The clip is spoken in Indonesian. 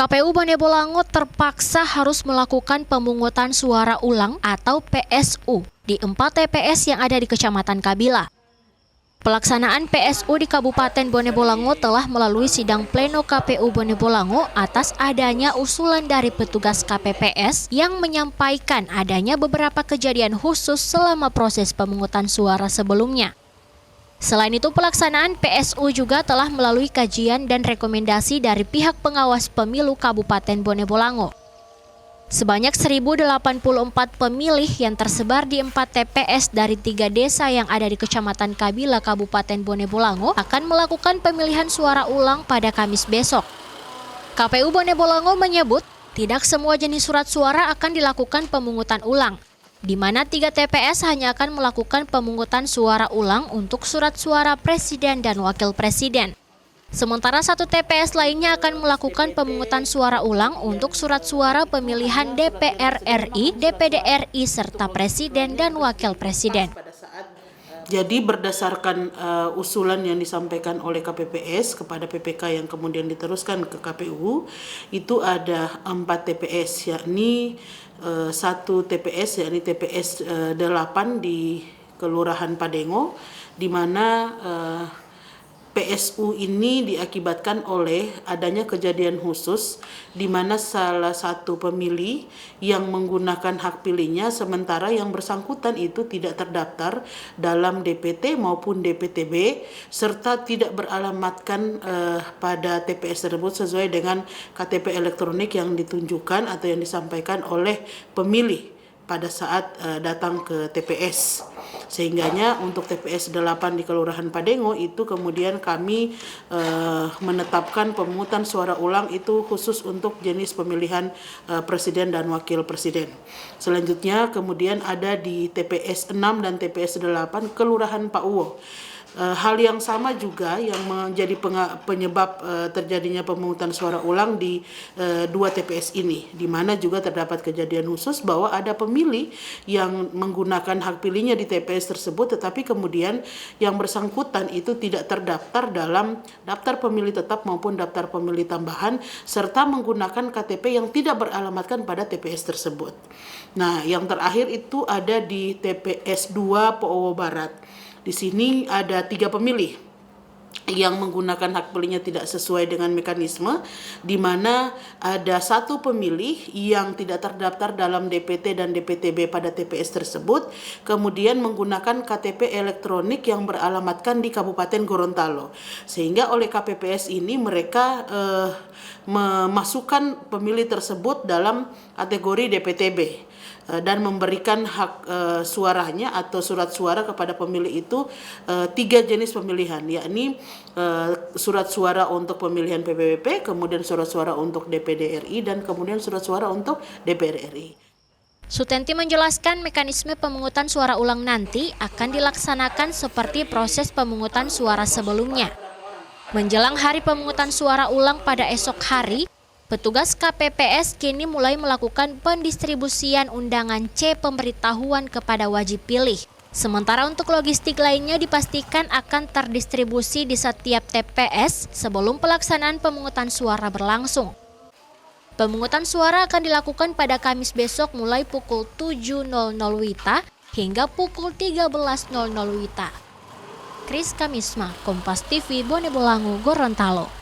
KPU Bone Bolango terpaksa harus melakukan pemungutan suara ulang atau PSU di 4 TPS yang ada di Kecamatan Kabila. Pelaksanaan PSU di Kabupaten Bone Bolango telah melalui sidang pleno KPU Bone Bolango atas adanya usulan dari petugas KPPS yang menyampaikan adanya beberapa kejadian khusus selama proses pemungutan suara sebelumnya. Selain itu, pelaksanaan PSU juga telah melalui kajian dan rekomendasi dari pihak pengawas pemilu Kabupaten Bone Bolango. Sebanyak 1.084 pemilih yang tersebar di 4 TPS dari 3 desa yang ada di Kecamatan Kabila, Kabupaten Bone Bolango akan melakukan pemilihan suara ulang pada Kamis besok. KPU Bone Bolango menyebut tidak semua jenis surat suara akan dilakukan pemungutan ulang, di mana 3 TPS hanya akan melakukan pemungutan suara ulang untuk surat suara presiden dan wakil presiden. Sementara 1 TPS lainnya akan melakukan pemungutan suara ulang untuk surat suara pemilihan DPR RI, DPD RI, serta presiden dan wakil presiden. Jadi berdasarkan usulan yang disampaikan oleh KPPS kepada PPK yang kemudian diteruskan ke KPU, itu ada 4 TPS, yakni 1 TPS, yakni TPS 8 di Kelurahan Padengo, di mana PSU ini diakibatkan oleh adanya kejadian khusus di mana salah satu pemilih yang menggunakan hak pilihnya sementara yang bersangkutan itu tidak terdaftar dalam DPT maupun DPTB serta tidak beralamatkan pada TPS tersebut sesuai dengan KTP elektronik yang ditunjukkan atau yang disampaikan oleh pemilih pada saat datang ke TPS. Sehingganya untuk TPS 8 di Kelurahan Padengo itu kemudian kami menetapkan pemungutan suara ulang itu khusus untuk jenis pemilihan presiden dan wakil presiden. Selanjutnya kemudian ada di TPS 6 dan TPS 8 Kelurahan Pak Uwo. Hal yang sama juga yang menjadi penyebab terjadinya pemungutan suara ulang di 2 TPS ini, di mana juga terdapat kejadian khusus bahwa ada pemilih yang menggunakan hak pilihnya di TPS tersebut, tetapi kemudian yang bersangkutan itu tidak terdaftar dalam daftar pemilih tetap maupun daftar pemilih tambahan, serta menggunakan KTP yang tidak beralamatkan pada TPS tersebut. Nah, yang terakhir itu ada di TPS 2 Powo Barat. Di sini ada 3 pemilih yang menggunakan hak pilihnya tidak sesuai dengan mekanisme, di mana ada 1 pemilih yang tidak terdaftar dalam DPT dan DPTB pada TPS tersebut, kemudian menggunakan KTP elektronik yang beralamatkan di Kabupaten Gorontalo. Sehingga oleh KPPS ini mereka memasukkan pemilih tersebut dalam kategori DPTB. Dan memberikan hak suaranya atau surat suara kepada pemilih itu 3 jenis pemilihan, yakni surat suara untuk pemilihan PPWP, kemudian surat suara untuk DPD RI, dan kemudian surat suara untuk DPR RI. Sutenti menjelaskan mekanisme pemungutan suara ulang nanti akan dilaksanakan seperti proses pemungutan suara sebelumnya. Menjelang hari pemungutan suara ulang pada esok hari, petugas KPPS kini mulai melakukan pendistribusian undangan C pemberitahuan kepada wajib pilih. Sementara untuk logistik lainnya dipastikan akan terdistribusi di setiap TPS sebelum pelaksanaan pemungutan suara berlangsung. Pemungutan suara akan dilakukan pada Kamis besok mulai pukul 7.00 WITA hingga pukul 13.00 WITA. Kris Kamisma, Kompas TV, Bone Bolango, Gorontalo.